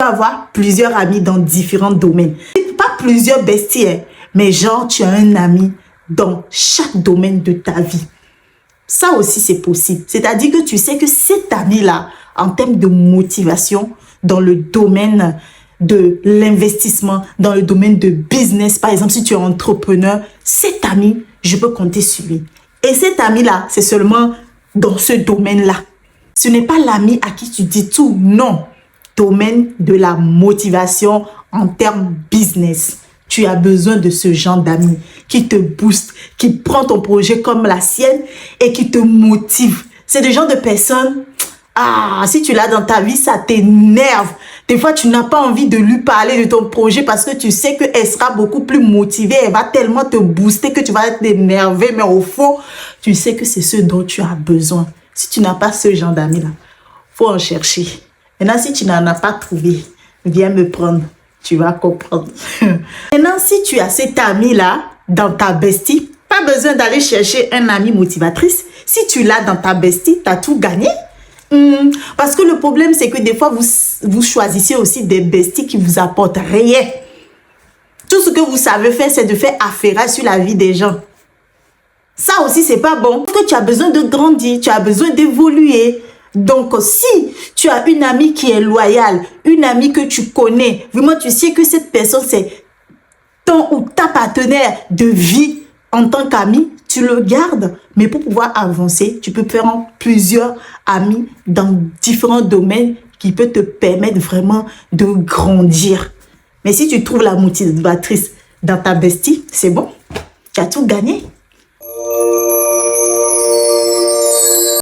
avoir plusieurs amis dans différents domaines. Pas plusieurs besties, hein, mais genre, tu as un ami dans chaque domaine de ta vie. Ça aussi, c'est possible. C'est-à-dire que tu sais que cet ami-là, en termes de motivation, dans le domaine de l'investissement, dans le domaine de business, par exemple, si tu es entrepreneur, cet ami, je peux compter sur lui. Et cet ami-là, c'est seulement dans ce domaine-là. Ce n'est pas l'ami à qui tu dis tout, non. Domaine de la motivation en termes business. Tu as besoin de ce genre d'amis qui te booste, qui prend ton projet comme la sienne et qui te motive. C'est le genre de personne, si tu l'as dans ta vie, ça t'énerve. Des fois, tu n'as pas envie de lui parler de ton projet parce que tu sais qu'elle sera beaucoup plus motivée. Elle va tellement te booster que tu vas t'énerver. Mais au fond, tu sais que c'est ce dont tu as besoin. Si tu n'as pas ce genre d'amis-là, il faut en chercher. Maintenant, si tu n'en as pas trouvé, viens me prendre. Tu vas comprendre. Maintenant, si tu as cet ami-là dans ta bestie, pas besoin d'aller chercher un ami motivatrice. Si tu l'as dans ta bestie, tu as tout gagné. Parce que le problème, c'est que des fois, vous choisissez aussi des besties qui vous apportent rien. Tout ce que vous savez faire, c'est de faire affaire sur la vie des gens. Ça aussi, c'est pas bon. Parce que tu as besoin de grandir, tu as besoin d'évoluer. Donc, si tu as une amie qui est loyale, une amie que tu connais, vraiment tu sais que cette personne c'est ton ou ta partenaire de vie en tant qu'ami, tu le gardes. Mais pour pouvoir avancer, tu peux faire plusieurs amis dans différents domaines qui peuvent te permettre vraiment de grandir. Mais si tu trouves la motivatrice dans ta bestie, c'est bon, tu as tout gagné.